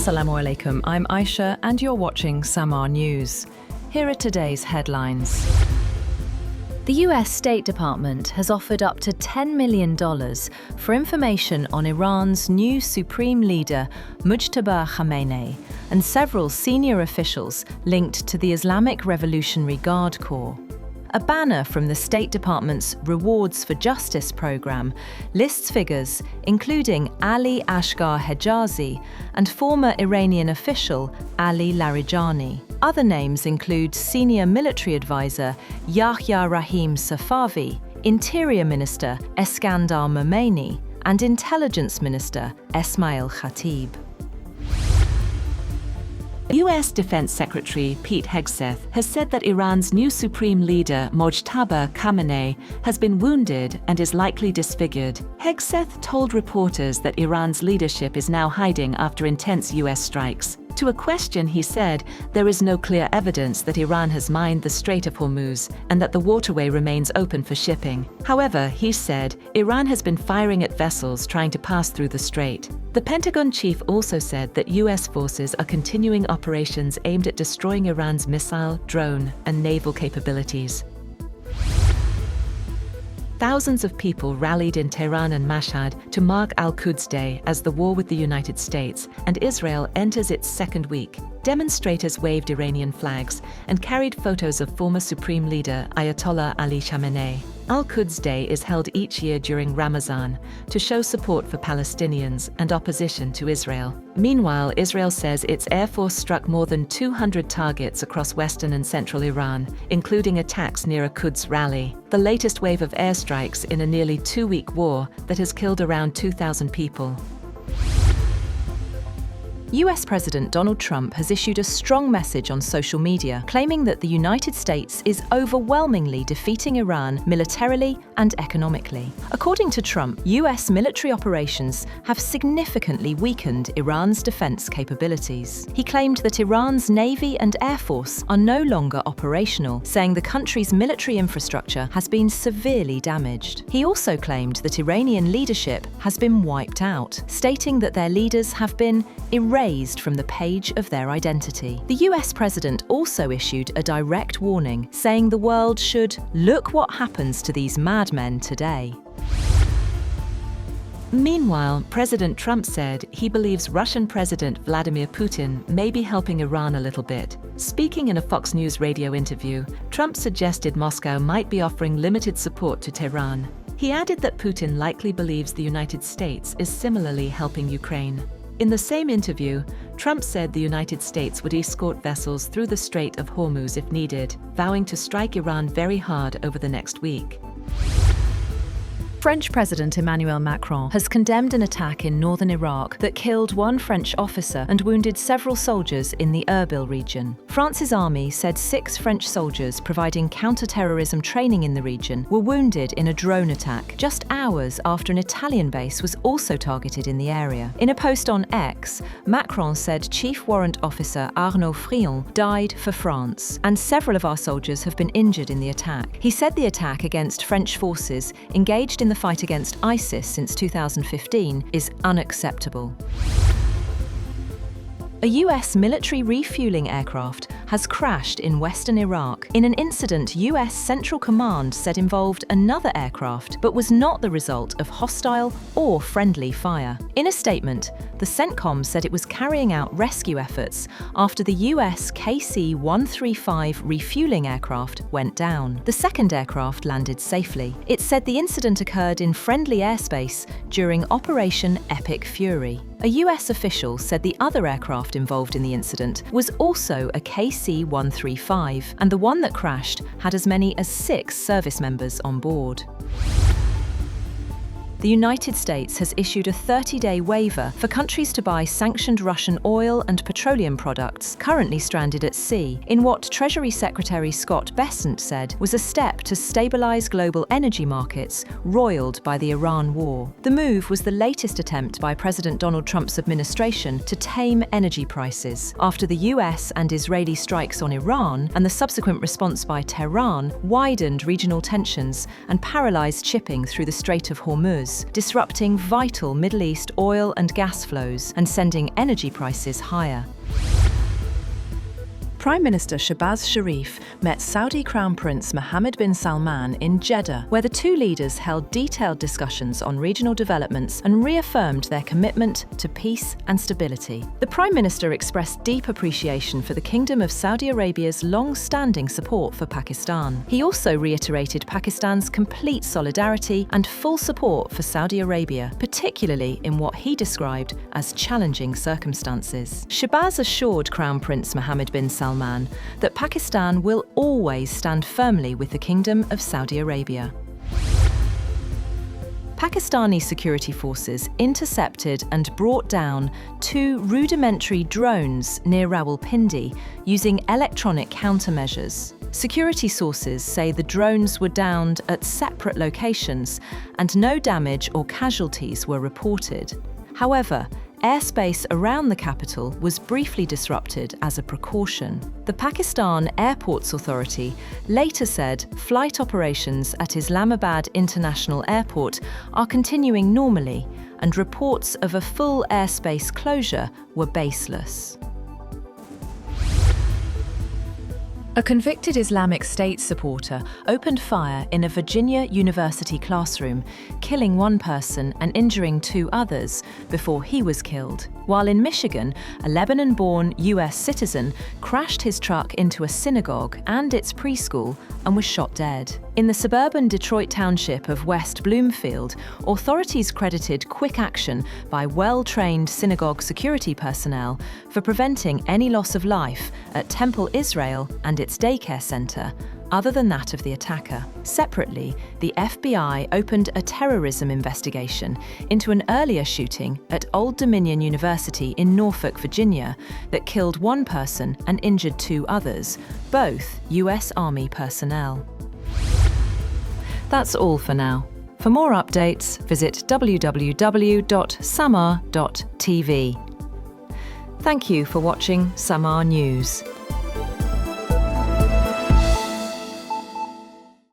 Assalamu alaikum, I'm Aisha and you're watching Samaa News. Here are today's headlines. The US State Department has offered up to $10 million for information on Iran's new Supreme Leader Mojtaba Khamenei and several senior officials linked to the Islamic Revolutionary Guard Corps. A banner from the State Department's Rewards for Justice program lists figures including Ali Asghar Hejazi and former Iranian official Ali Larijani. Other names include Senior Military Advisor Yahya Rahim Safavi, Interior Minister Eskandar Momeni, and Intelligence Minister Esmail Khatib. US Defense Secretary Pete Hegseth has said that Iran's new Supreme Leader Mojtaba Khamenei has been wounded and is likely disfigured. Hegseth told reporters that Iran's leadership is now hiding after intense US strikes. To a question, he said there is no clear evidence that Iran has mined the Strait of Hormuz and that the waterway remains open for shipping. However, he said Iran has been firing at vessels trying to pass through the strait. The Pentagon chief also said that US forces are continuing operations aimed at destroying Iran's missile, drone, and naval capabilities. Thousands of people rallied in Tehran and Mashhad to mark Al-Quds Day as the war with the United States and Israel enters its second week. Demonstrators waved Iranian flags and carried photos of former Supreme Leader Ayatollah Ali Khamenei. Al-Quds Day is held each year during Ramadan to show support for Palestinians and opposition to Israel. Meanwhile, Israel says its air force struck more than 200 targets across western and central Iran, including attacks near a Quds rally, the latest wave of airstrikes in a nearly two-week war that has killed around 2,000 people. US President Donald Trump has issued a strong message on social media, claiming that the United States is overwhelmingly defeating Iran militarily and economically. According to Trump, US military operations have significantly weakened Iran's defense capabilities. He claimed that Iran's Navy and Air Force are no longer operational, saying the country's military infrastructure has been severely damaged. He also claimed that Iranian leadership has been wiped out, stating that their leaders have been erased from the page of their identity. The US president also issued a direct warning, saying the world should look what happens to these madmen today. Meanwhile, President Trump said he believes Russian President Vladimir Putin may be helping Iran a little bit. Speaking in a Fox News radio interview, Trump suggested Moscow might be offering limited support to Tehran. He added that Putin likely believes the United States is similarly helping Ukraine. In the same interview, Trump said the United States would escort vessels through the Strait of Hormuz if needed, vowing to strike Iran very hard over the next week. French President Emmanuel Macron has condemned an attack in northern Iraq that killed one French officer and wounded several soldiers in the Erbil region. France's army said 6 French soldiers providing counter-terrorism training in the region were wounded in a drone attack just hours after an Italian base was also targeted in the area. In a post on X, Macron said Chief Warrant Officer Arnaud Frion died for France, and several of our soldiers have been injured in the attack. He said the attack against French forces engaged in the fight against ISIS since 2015 is unacceptable. A US military refueling aircraft has crashed in western Iraq in an incident US Central Command said involved another aircraft but was not the result of hostile or friendly fire. In a statement, the CENTCOM said it was carrying out rescue efforts after the US KC-135 refueling aircraft went down. The second aircraft landed safely. It said the incident occurred in friendly airspace during Operation Epic Fury. A US official said the other aircraft involved in the incident was also a KC-135, and the one that crashed had as many as 6 service members on board. The United States has issued a 30-day waiver for countries to buy sanctioned Russian oil and petroleum products currently stranded at sea, in what Treasury Secretary Scott Bessent said was a step to stabilize global energy markets roiled by the Iran war. The move was the latest attempt by President Donald Trump's administration to tame energy prices, after the US and Israeli strikes on Iran and the subsequent response by Tehran widened regional tensions and paralyzed shipping through the Strait of Hormuz. Hormuz, disrupting vital Middle East oil and gas flows and sending energy prices higher. Prime Minister Shehbaz Sharif met Saudi Crown Prince Mohammed bin Salman in Jeddah, where the two leaders held detailed discussions on regional developments and reaffirmed their commitment to peace and stability. The Prime Minister expressed deep appreciation for the Kingdom of Saudi Arabia's long-standing support for Pakistan. He also reiterated Pakistan's complete solidarity and full support for Saudi Arabia, particularly in what he described as challenging circumstances. Shehbaz assured Crown Prince Mohammed bin Salman that Pakistan will always stand firmly with the Kingdom of Saudi Arabia. Pakistani security forces intercepted and brought down 2 rudimentary drones near Rawalpindi using electronic countermeasures. Security sources say the drones were downed at separate locations and no damage or casualties were reported. However, airspace around the capital was briefly disrupted as a precaution. The Pakistan Airports Authority later said flight operations at Islamabad International Airport are continuing normally, and reports of a full airspace closure were baseless. A convicted Islamic State supporter opened fire in a Virginia University classroom, killing 1 person and injuring 2 others before he was killed. While in Michigan, a Lebanon-born US citizen crashed his truck into a synagogue and its preschool and was shot dead. In the suburban Detroit township of West Bloomfield, authorities credited quick action by well-trained synagogue security personnel for preventing any loss of life at Temple Israel and its daycare center, other than that of the attacker. Separately, the FBI opened a terrorism investigation into an earlier shooting at Old Dominion University in Norfolk, Virginia, that killed 1 person and injured 2 others, both US Army personnel. That's all for now. For more updates, visit www.samaa.tv. Thank you for watching Samaa News.